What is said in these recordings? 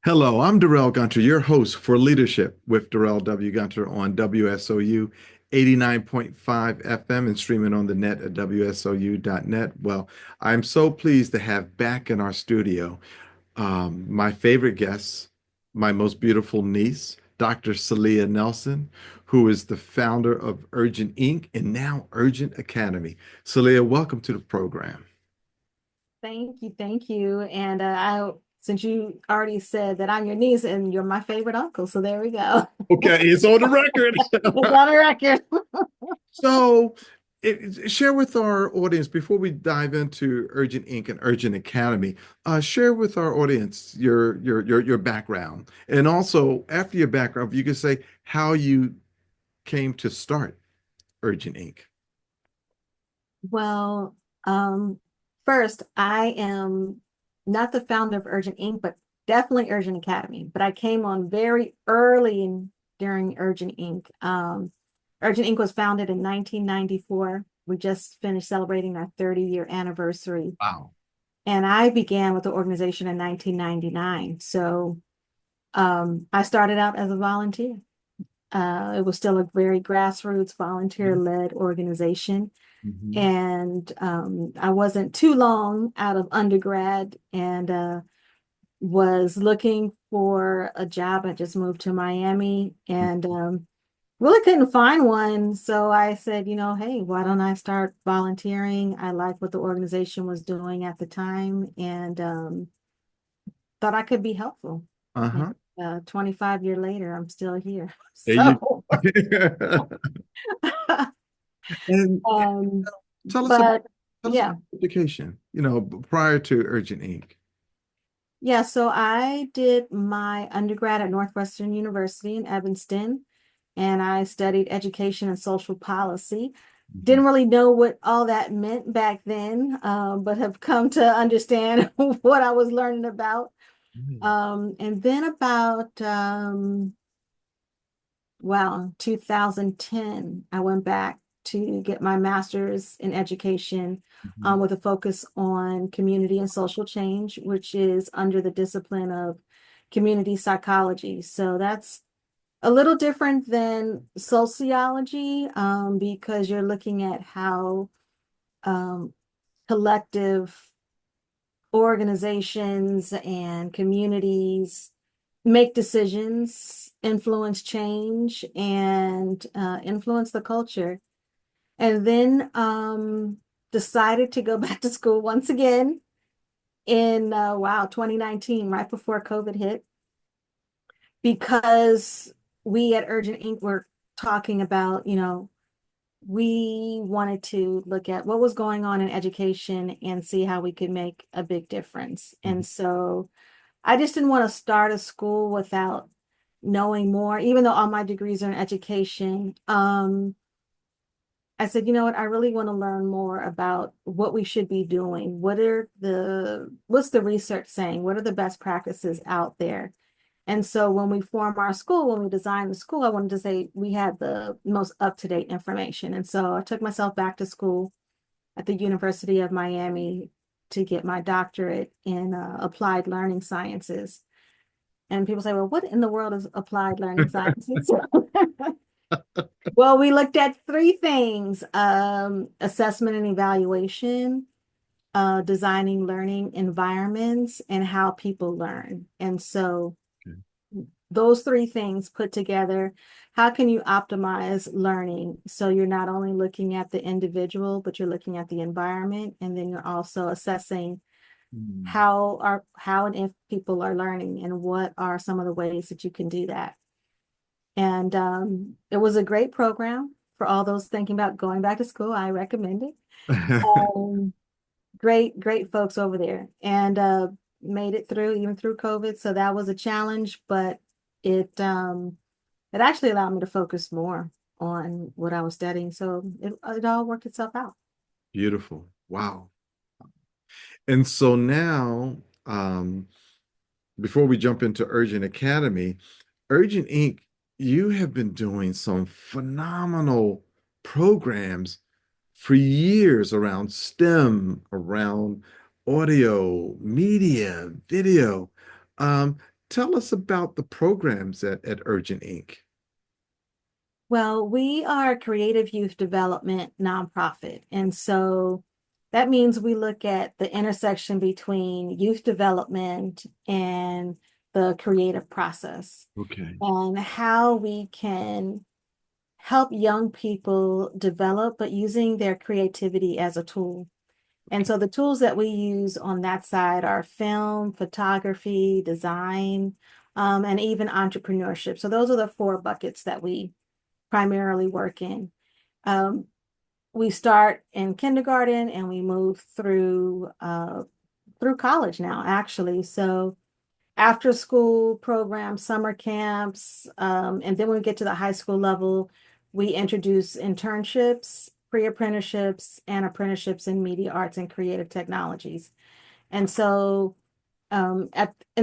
Hello, I'm Darrell Gunter, your host for Leadership with Darrell W. Gunter on WSOU 89.5 FM and streaming on the net at WSOU.net. Well, I'm so pleased to have back in our studio my favorite guest, my most beautiful niece, Dr. Saliha Nelson, who is the founder of Urgent Inc. and now Urgent Academy. Saliha, welcome to the program. Thank you, thank you. And since you already said that I'm your niece and you're my favorite uncle, so there we go. Okay, it's on the record. It's on the record. So, share with our audience before we dive into Urgent Inc. and Urgent Academy. Share with our audience your background, and also after your background, if you could say how you came to start Urgent Inc. Well, first, I am not the founder of Urgent Inc., but definitely Urgent Academy. But I came on very early during Urgent Inc. Urgent Inc. was founded in 1994. We just finished celebrating our 30-year anniversary. Wow. And I began with the organization in 1999. So I started out as a volunteer. It was still a very grassroots volunteer-led organization. Mhm. And I wasn't too long out of undergrad and was looking for a job. I just moved to Miami and really couldn't find one. So I said, hey, why don't I start volunteering? I liked what the organization was doing at the time and thought I could be helpful. And, Uh-huh. 25 years later, I'm still here. There you So, and um, tell us about but yeah. education, prior to Urgent Inc. Yeah, so I did my undergrad at Northwestern University in Evanston, and I studied education and social policy. Mhm. Didn't really know what all that meant back then, but have come to understand what I was learning about. Mm. And then about, wow, 2010, I went back to get my master's in education Mhm. with a focus on community and social change, which is under the discipline of community psychology. So that's a little different than sociology because you're looking at how um, collective organizations and communities make decisions, influence change, and influence the culture. And then decided to go back to school once again in, wow, 2019, right before COVID hit, because we at Urgent Inc. were talking about, we wanted to look at what was going on in education and see how we could make a big difference. And Mhm. so I just didn't want to start a school without knowing more, even though all my degrees are in education. I said, you know what, I really want to learn more about what we should be doing. What's the research saying? What are the best practices out there? And so when we form our school, when we designed the school, I wanted to say we had the most up-to-date information. And so I took myself back to school at the University of Miami to get my doctorate in applied learning sciences. And people say, well, what in the world is applied learning sciences? Well, we looked at three things, assessment and evaluation, designing learning environments, and how people learn. And so Okay. those three things put together, how can you optimize learning? So you're not only looking at the individual, but you're looking at the environment, and then you're also assessing Mm. how and if people are learning and what are some of the ways that you can do that. And it was a great program for all those thinking about going back to school. I recommend it. Um, great folks over there, and made it through even through COVID. So that was a challenge, but it actually allowed me to focus more on what I was studying. So it all worked itself out. Beautiful. Wow. And so now, um, before we jump into Urgent Academy, Urgent Inc., you have been doing some phenomenal programs for years around STEM, around audio, media, video. Um, tell us about the programs at Urgent Inc. Well, we are a creative youth development nonprofit. And so that means we look at the intersection between youth development and the creative process Okay. and how we can help young people develop, but using their creativity as a tool. And so the tools that we use on that side are film, photography, design, and even entrepreneurship. So those are the four buckets that we primarily work in. Um, we start in kindergarten and we move through college now, actually. So after school programs, summer camps, and then when we get to the high school level, we introduce internships, pre-apprenticeships, and apprenticeships in media arts and creative technologies. And so in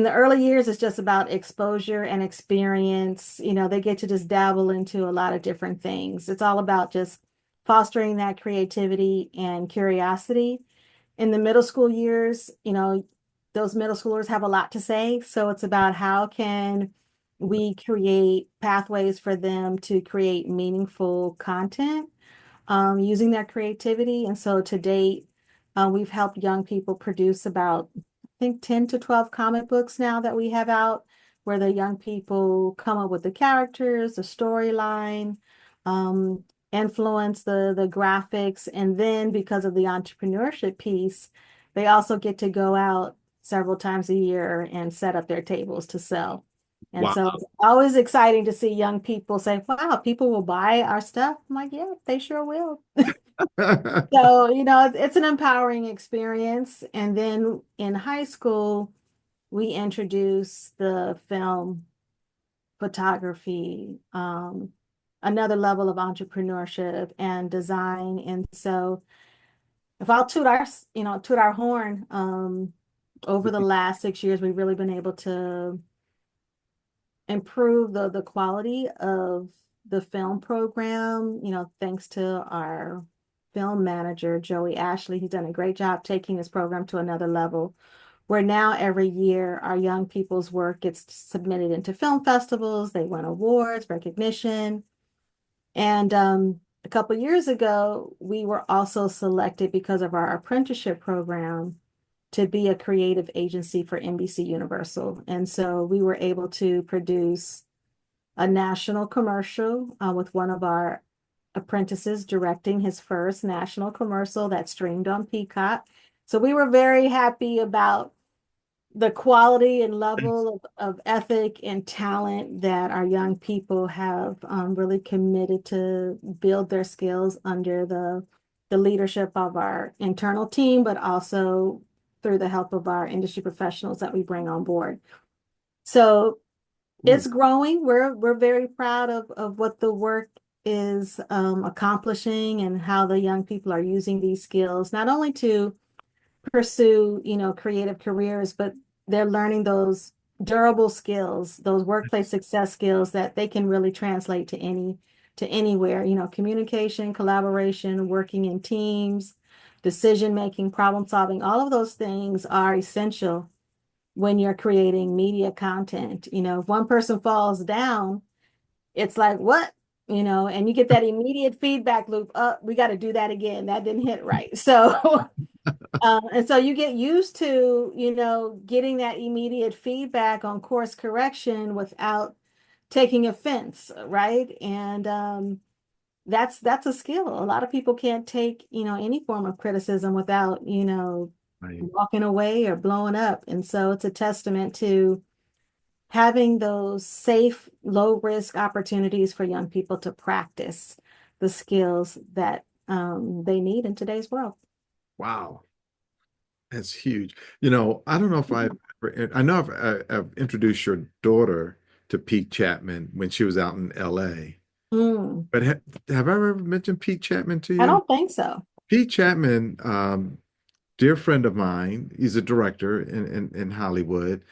the early years, it's just about exposure and experience. You know, they get to just dabble into a lot of different things. It's all about just fostering that creativity and curiosity. In the middle school years, you know, those middle schoolers have a lot to say. So it's about how can we create pathways for them to create meaningful content using their creativity. And so to date, we've helped young people produce about, I think, 10 to 12 comic books now that we have out, where the young people come up with the characters, the storyline, um, influence the graphics. And then because of the entrepreneurship piece, they also get to go out several times a year and set up their tables to sell. And Wow. so it's always exciting to see young people say, wow, people will buy our stuff. I'm like, yeah, they sure will. So, you know, it's an empowering experience. And then in high school, we introduce the film, photography, another level of entrepreneurship and design. And so if I'll toot our horn, over the last 6 years, we've really been able to improve the quality of the film program, you know, thanks to our film manager, Joey Ashley. He's done a great job taking this program to another level, where now every year our young people's work gets submitted into film festivals. They win awards, recognition. And a couple years ago, we were also selected because of our apprenticeship program to be a creative agency for NBC Universal. And so we were able to produce a national commercial with one of our apprentices directing his first national commercial that streamed on Peacock. So we were very happy about the quality and level of ethic and talent that our young people have really committed to build their skills under the leadership of our internal team, but also through the help of our industry professionals that we bring on board. So Ooh, it's growing. We're very proud of what the work is accomplishing and how the young people are using these skills, not only to pursue, you know, creative careers, but they're learning those durable skills, those workplace success skills that they can really translate to anywhere, you know, communication, collaboration, working in teams, decision making, problem solving, all of those things are essential when you're creating media content. You know, if one person falls down, it's like, what? You know, and you get that immediate feedback loop. We got to do that again. That didn't hit right. So and so you get used to, you know, getting that immediate feedback on course correction without taking offense, right? And that's a skill. A lot of people can't take, you know, any form of criticism without, you know, right. walking away or blowing up. And so it's a testament to having those safe, low risk opportunities for young people to practice the skills that they need in today's world. Wow. That's huge. You know, I don't know if I know I've introduced your daughter to Pete Chapman when she was out in LA. Mm, But have I ever mentioned Pete Chapman to I you? don't think so. Pete Chapman, dear friend of mine, he's a director in Hollywood.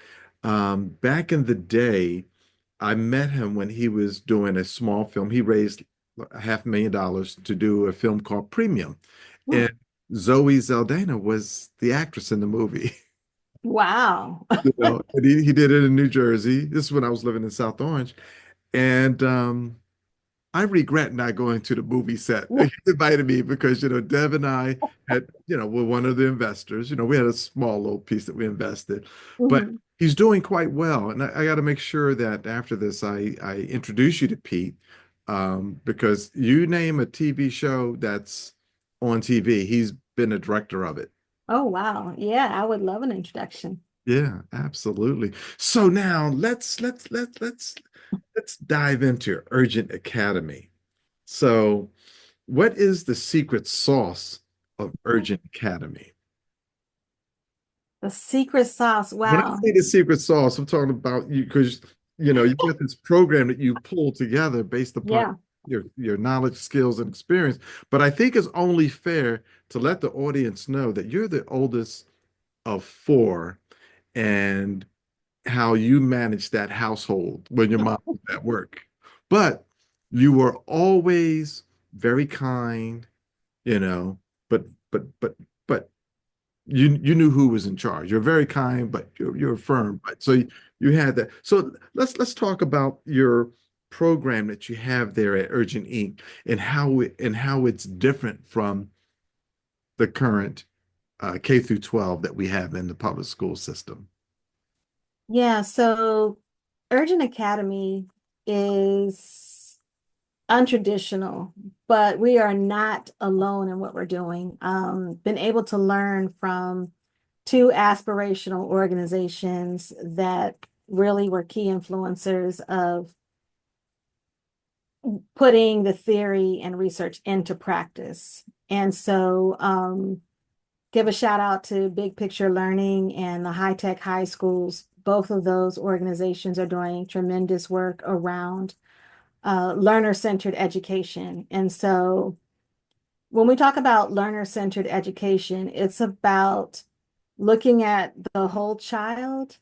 Back in the day, I met him when he was doing a small film. He raised $500,000 to do a film called Premium. Hmm. And Zoe Saldana was the actress in the movie. Wow. And he did it in New Jersey. This is when I was living in South Orange. And I regret not going to the movie set. He invited me because, Deb and I were one of the investors. We had a small little piece that we invested, but Mhm. he's doing quite well. And I got to make sure that after this, I introduce you to Pete, because you name a TV show that's on TV, he's been a director of it. Oh, wow. Yeah, I would love an introduction. Yeah, absolutely. So now let's dive into Urgent Academy. So, what is the secret sauce of Urgent Academy? The secret sauce. When I Wow. say the secret sauce, I'm talking about you because you got this program that you pull together based upon Yeah. your knowledge, skills, and experience. But I think it's only fair to let the audience know that you're the oldest of four and how you managed that household when your mom was at work. But you were always very kind, you know, but but but but you knew who was in charge. You're very kind, but you're firm. But so you had that. So let's talk about your program that you have there at Urgent Inc. and how it's different from the current K through 12 that we have in the public school system. Yeah. So Urgent Academy is untraditional, but we are not alone in what we're doing. Been able to learn from two aspirational organizations that really were key influencers of putting the theory and research into practice. And so, give a shout out to Big Picture Learning and the high tech high schools. Both of those organizations are doing tremendous work around learner-centered education. And so when we talk about learner-centered education, it's about looking at the whole child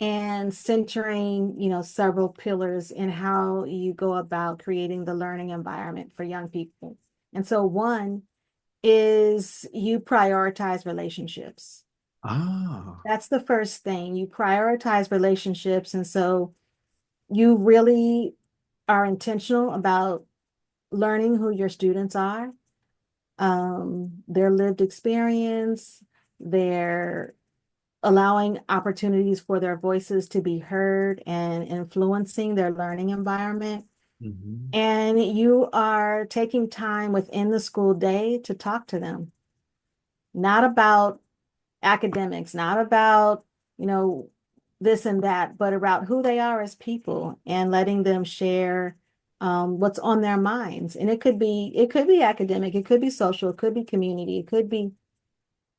and centering, several pillars in how you go about creating the learning environment for young people. And so one is you prioritize relationships. Ah. That's the first thing. You prioritize relationships. And so you really are intentional about learning who your students are, their lived experience, their allowing opportunities for their voices to be heard and influencing their learning environment. Mhm. And you are taking time within the school day to talk to them, not about academics, not about, you know, this and that, but about who they are as people and letting them share what's on their minds. And it could be academic, it could be social, it could be community, it could be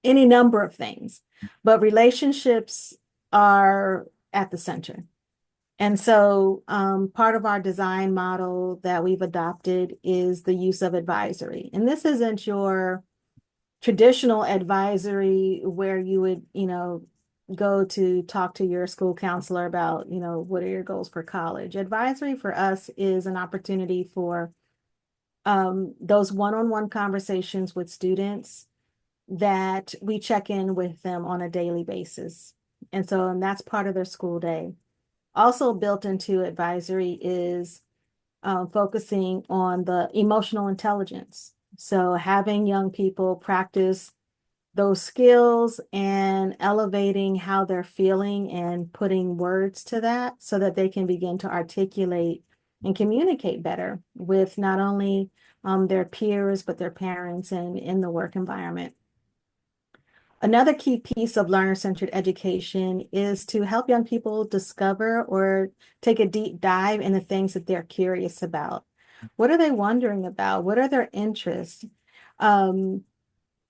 any number of things, but relationships are at the center. And so part of our design model that we've adopted is the use of advisory. And this isn't your traditional advisory where you would, go to talk to your school counselor about, what are your goals for college. Advisory for us is an opportunity for those one-on-one conversations with students that we check in with them on a daily basis. And that's part of their school day. Also built into advisory is focusing on the emotional intelligence. So having young people practice those skills and elevating how they're feeling and putting words to that so that they can begin to articulate and communicate better with not only their peers, but their parents and in the work environment. Another key piece of learner-centered education is to help young people discover or take a deep dive in the things that they're curious about. What are they wondering about? What are their interests? Um,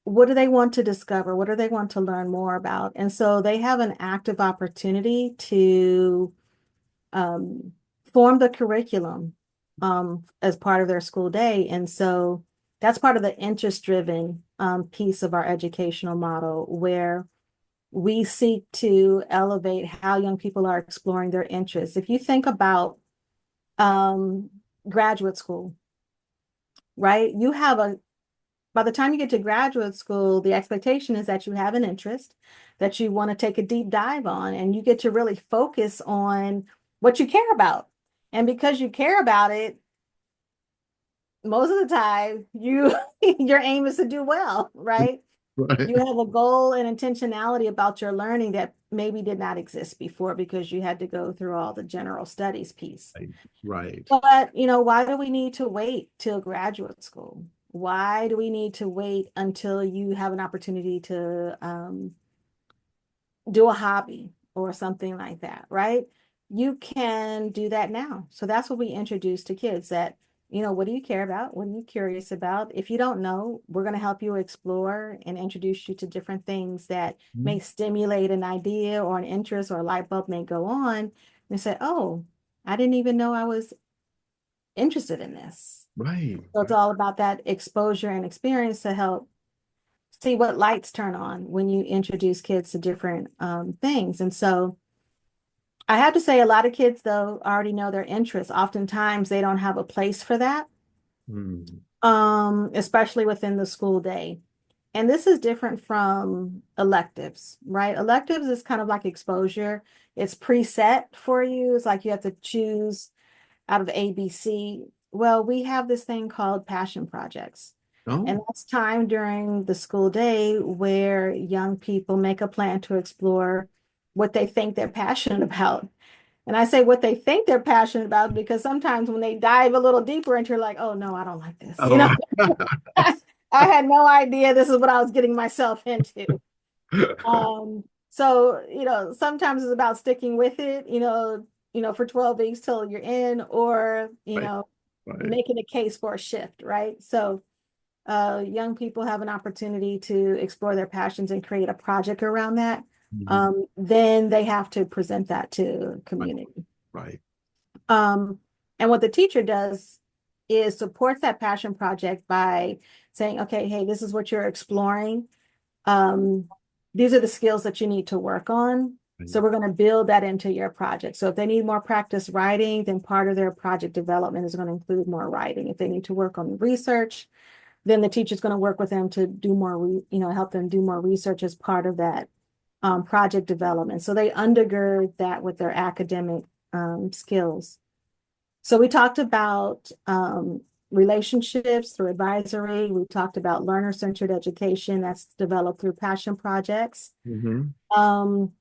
what do they want to discover? What do they want to learn more about? And so they have an active opportunity to um, form the curriculum as part of their school day. And so that's part of the interest-driven piece of our educational model, where we seek to elevate how young people are exploring their interests. If you think about um, graduate school, right? You have by the time you get to graduate school, the expectation is that you have an interest that you want to take a deep dive on, and you get to really focus on what you care about. And because you care about it, most of the time you your aim is to do well, right? You Right. have a goal and intentionality about your learning that maybe did not exist before because you had to go through all the general studies piece. Right. Right. But, why do we need to wait till graduate school? Why do we need to wait until you have an opportunity to do a hobby or something like that, right? You can do that now. So that's what we introduce to kids that, what do you care about? What are you curious about? If you don't know, we're going to help you explore and introduce you to different things that may Mhm. stimulate an idea or an interest, or a light bulb may go on and say, oh, I didn't even know I was interested in this. Right. So it's Right. all about that exposure and experience to help see what lights turn on when you introduce kids to different things. And so I have to say, a lot of kids, though, already know their interests. Oftentimes, they don't have a place for that, Mm. especially within the school day. And this is different from electives, right? Electives is kind of like exposure. It's preset for you. It's like you have to choose out of ABC. Well, we have this thing called passion projects. And Oh, that's time during the school day where young people make a plan to explore what they think they're passionate about. And I say what they think they're passionate about because sometimes when they dive a little deeper into, like, oh no, I don't like this. oh. I had no idea this is what I was getting myself into. So, sometimes it's about sticking with it, for 12 weeks till you're in, or, Right. Right. making a case for a shift, right? So, young people have an opportunity to explore their passions and create a project around that. Mhm. Then they have to present that to Right. community. Right. Um, and what the teacher does is supports that passion project by saying, okay, hey, this is what you're exploring. Um, these are the skills that you need to work on. So Right. we're going to build that into your project. So if they need more practice writing, then part of their project development is going to include more writing. If they need to work on the research, then the teacher's going to work with them to do more, help them do more research as part of that project development. So they undergird that with their academic skills. So we talked about relationships through advisory. We talked about learner-centered education that's developed through passion projects. Hmm. Um,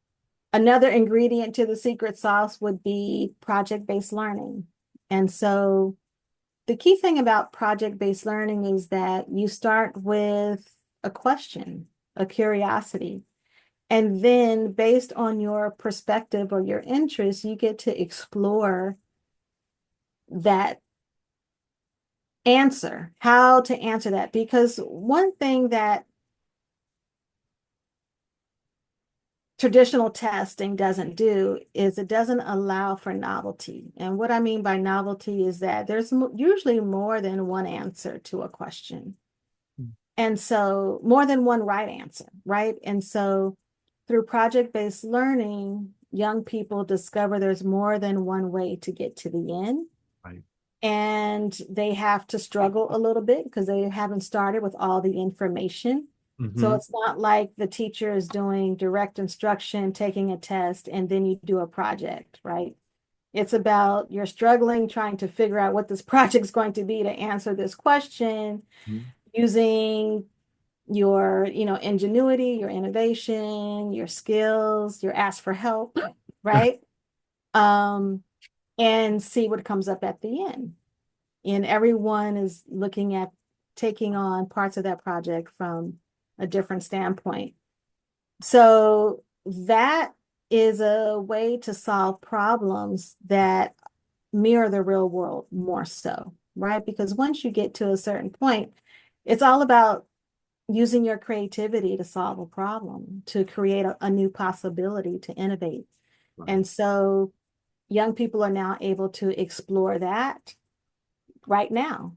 Another ingredient to the secret sauce would be project-based learning. And so the key thing about project-based learning is that you start with a question, a curiosity. And then based on your perspective or your interest, you get to explore that answer, how to answer that. Because one thing that traditional testing doesn't do is it doesn't allow for novelty. And what I mean by novelty is that there's usually more than one answer to a question. And so more than one right answer, right? And so through project-based learning, young people discover there's more than one way to get to the end. Right. And they have to struggle a little bit because they haven't started with all the information. So Hmm. it's not like the teacher is doing direct instruction, taking a test, and then you do a project, right? It's about you're struggling, trying to figure out what this project is going to be to answer this question using your, ingenuity, your innovation, your skills, your ask for help, right? Um, and see what comes up at the end. And everyone is looking at taking on parts of that project from a different standpoint. So that is a way to solve problems that mirror the real world more so, right? Because once you get to a certain point, it's all about using your creativity to solve a problem, to create a new possibility, to innovate. Right. And so young people are now able to explore that right now,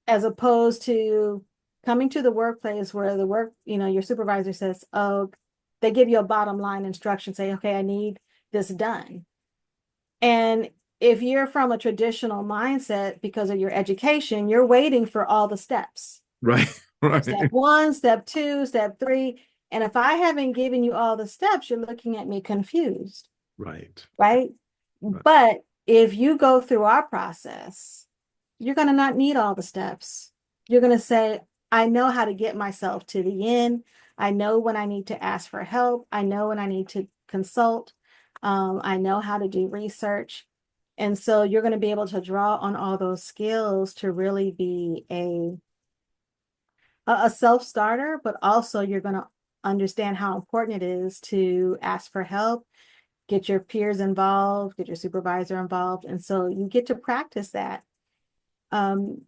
as opposed to coming to the workplace where your supervisor says, oh, they give you a bottom line instruction, say, okay, I need this done. And if you're from a traditional mindset because of your education, you're waiting for all the steps. Right. Right. Step one, step two, step three. And if I haven't given you all the steps, you're looking at me confused, Right. right? Right. But if you go through our process, you're going to not need all the steps. You're going to say, I know how to get myself to the end. I know when I need to ask for help. I know when I need to consult. I know how to do research. And so you're going to be able to draw on all those skills to really be a self-starter, but also you're going to understand how important it is to ask for help, get your peers involved, get your supervisor involved. And so you get to practice that. Um,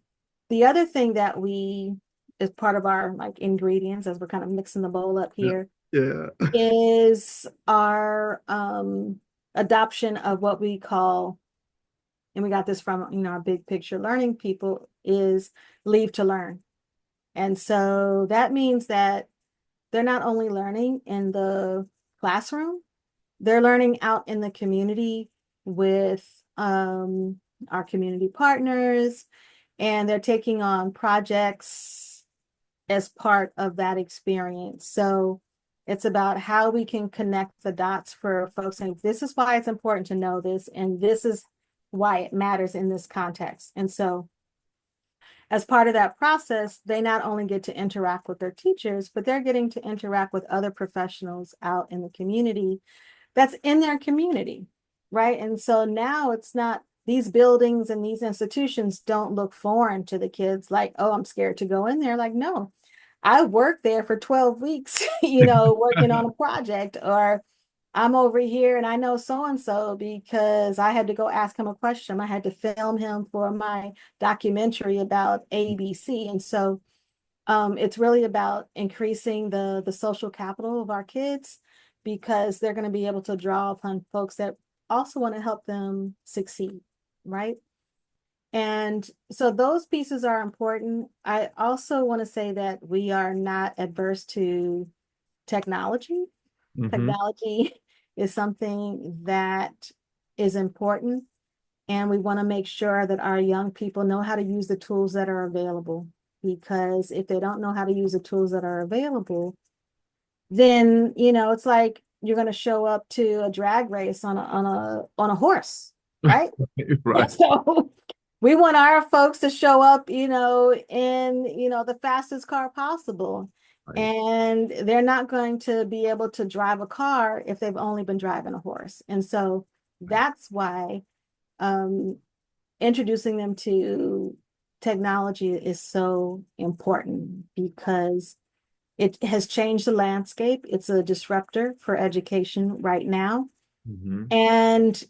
the other thing that we, is part of our like ingredients as we're kind of mixing the bowl up Yeah. here, Yeah. is our adoption of what we call, and we got this from, our big picture learning people, is leave to learn. And so that means that they're not only learning in the classroom, they're learning out in the community with our community partners, and they're taking on projects as part of that experience. So it's about how we can connect the dots for folks. And this is why it's important to know this, and this is why it matters in this context. And so as part of that process, they not only get to interact with their teachers, but they're getting to interact with other professionals out in the community that's in their community, right? And so now it's not, these buildings and these institutions don't look foreign to the kids like, oh, I'm scared to go in there. Like, no, I worked there for 12 weeks, working on a project, or I'm over here and I know so-and-so because I had to go ask him a question. I had to film him for my documentary about ABC. And so it's really about increasing the social capital of our kids, because they're going to be able to draw upon folks that also want to help them succeed, right? And so those pieces are important. I also want to say that we are not adverse to technology. Hmm. Technology is something that is important, and we want to make sure that our young people know how to use the tools that are available. Because if they don't know how to use the tools that are available, then it's like you're going to show up to a drag race on a horse, right? Right. So we want our folks to show up, in the fastest car possible. Right. And they're not going to be able to drive a car if they've only been driving a horse. And so Right. that's why um, introducing them to technology is so important, because it has changed the landscape. It's a disruptor for education right now. Hmm. And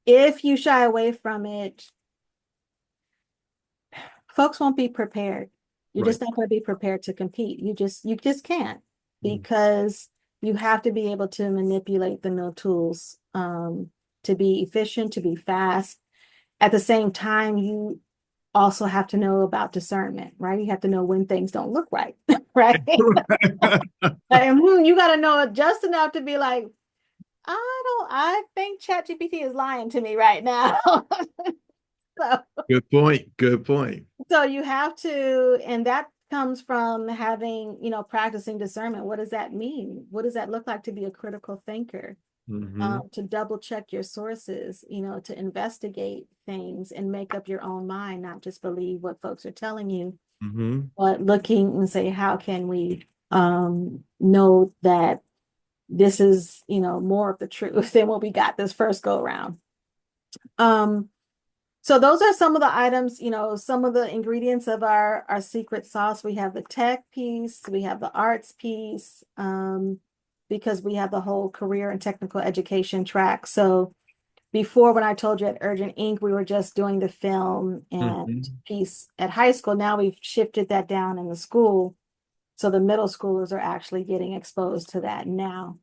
if you shy away from it, folks won't be prepared. You're Right. just not going to be prepared to compete. You just can't, because you have to be able to manipulate the new tools to be efficient, to be fast. At the same time, you also have to know about discernment, right? You have to know when things don't look right, right? And you got to know it just enough to be like, I think ChatGPT is lying to me right now. So, Good point. Good point. so you have to, and that comes from having, practicing discernment. What does that mean? What does that look like to be a critical thinker? Hmm. To double check your sources, to investigate things and make up your own mind, not just believe what folks are telling you, Hmm. but looking and say, how can we know that this is, more of the truth than what we got this first go around. Um, so those are some of the items, some of the ingredients of our secret sauce. We have the tech piece, we have the arts piece, because we have the whole career and technical education track. So before, when I told you at Urgent Inc., we were just doing the film and Hmm. piece at high school. Now we've shifted that down in the school. So the middle schoolers are actually getting exposed to that now.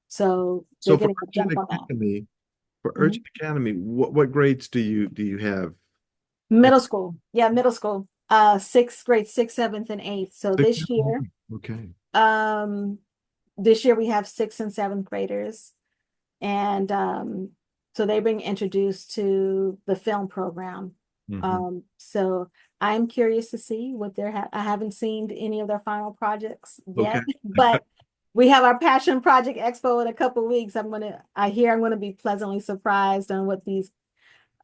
So they're So getting a jump on that. For Mhm. Urgent Academy, what grades do you have? In Middle school. Yeah, middle school. Sixth grade, sixth, seventh, and eighth. So sixth? Okay. um, this year we have sixth and seventh graders. And so they been introduced to the film program. Hmm. So I'm curious to see what I haven't seen any of their final projects Okay. yet, but we have our Passion Project Expo in a couple of weeks. I hear I'm gonna be pleasantly surprised on what these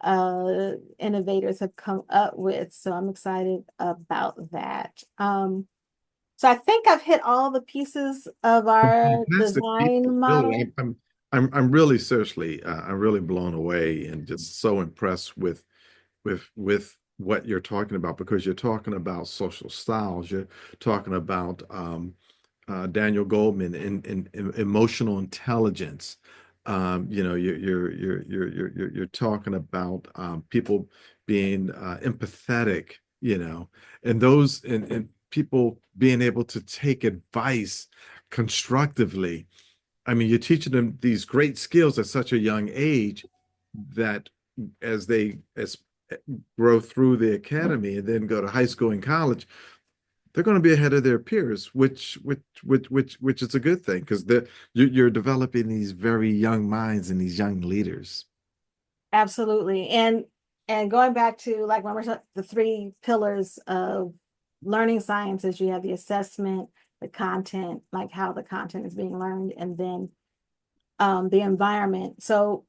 innovators have come up with. So I'm excited about that. So I think I've hit all the pieces of our Fantastic people, design really. model. I'm really seriously, I'm really blown away and just so impressed with what you're talking about, because you're talking about social styles. You're talking about Daniel Goldman in emotional intelligence. You're talking about people being empathetic, and people being able to take advice constructively. I mean, you're teaching them these great skills at such a young age that as grow through the academy and then go to high school and college, they're going to be ahead of their peers, which is a good thing, because you're developing these very young minds and these young leaders. Absolutely. And going back to like when we're talking the three pillars of learning sciences, you have the assessment, the content, like how the content is being learned, and then the environment. So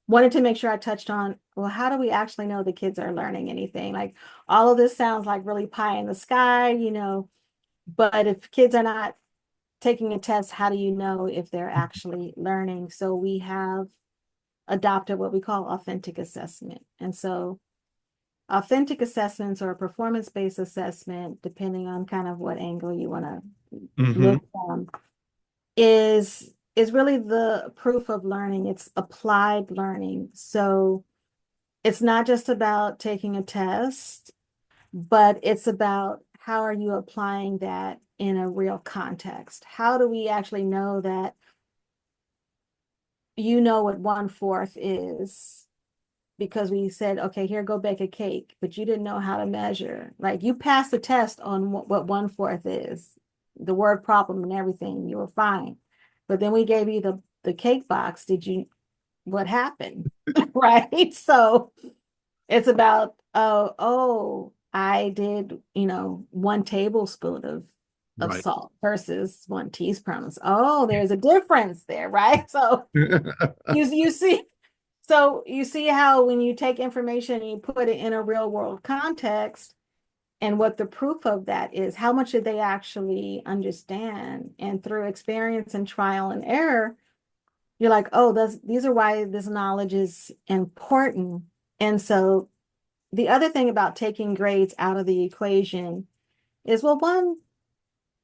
wanted to make sure I touched on, well, how do we actually know the kids are learning anything? Like all of this sounds like really pie in the sky, but if kids are not taking a test, how do you know if they're actually learning? So we have adopted what we call authentic assessment. And so authentic assessments or a performance-based assessment, depending on kind of what angle you want to Hmm. look from, is really the proof of learning. It's applied learning. So it's not just about taking a test, but it's about how are you applying that in a real context? How do we actually know that you know what 1/4 is? Because we said, okay, here, go bake a cake, but you didn't know how to measure. Like you passed the test on what 1/4 is, the word problem and everything, you were fine. But then we gave you the cake box. What happened? Right? So it's about, I did, 1 tablespoon of Right. salt versus 1 teaspoon. Oh, there's a difference there, right? So you see, so you see how when you take information and you put it in a real world context and what the proof of that is, how much did they actually understand? And through experience and trial and error, you're like, oh, these are why this knowledge is important. And so the other thing about taking grades out of the equation is, well,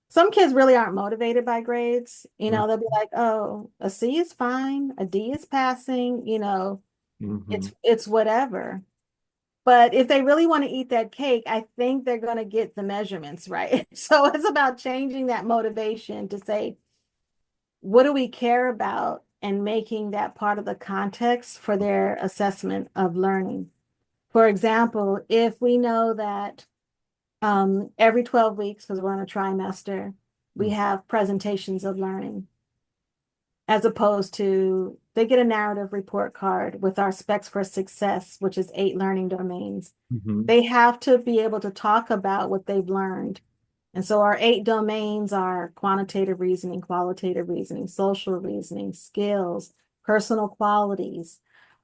some kids really aren't motivated by grades. They'll be like, oh, a C is fine, a D is passing, Hmm. it's whatever. But if they really want to eat that cake, I think they're going to get the measurements right. So it's about changing that motivation to say, what do we care about, and making that part of the context for their assessment of learning. For example, if we know that every 12 weeks, because we're on a trimester, we have presentations of learning, as opposed to they get a narrative report card with our specs for success, which is 8 learning domains. Hmm. They have to be able to talk about what they've learned. And so our 8 domains are quantitative reasoning, qualitative reasoning, social reasoning, skills, personal qualities.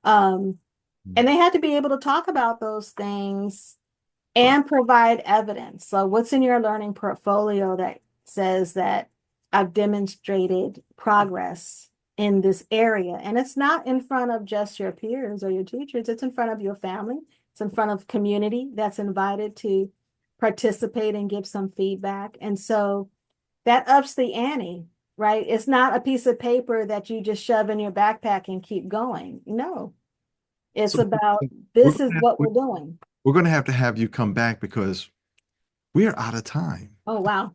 And they had to be able to talk about those things Right. and provide evidence. So what's in your learning portfolio that says that I've demonstrated progress in this area? And it's not in front of just your peers or your teachers, it's in front of your family, it's in front of community that's invited to participate and give some feedback. And so that ups the ante, right? It's not a piece of paper that you just shove in your backpack and keep going. No, it's So about we're this gonna is have, what we're doing. we're going to have you come back, because we are out of time. Oh, wow.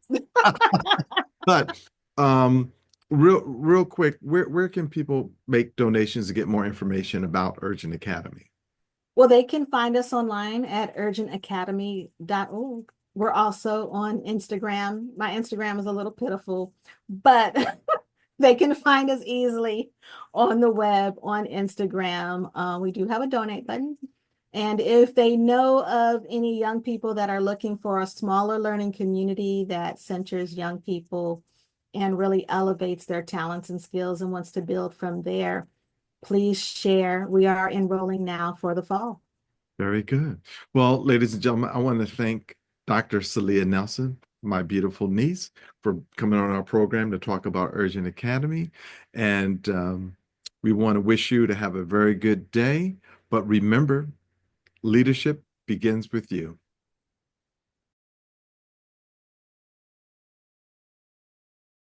But um, real quick, where can people make donations to get more information about Urgent Academy? Well, they can find us online at urgentacademy.org. We're also on Instagram. My Instagram is a little pitiful, but they can find us easily on the web on Instagram. We do have a donate button. And if they know of any young people that are looking for a smaller learning community that centers young people and really elevates their talents and skills and wants to build from there, please share. We are enrolling now for the fall. Very good. Well, ladies and gentlemen, I want to thank Dr. Saliha Nelson, my beautiful niece, for coming on our program to talk about Urgent Academy. And we want to wish you to have a very good day. But remember, leadership begins with you.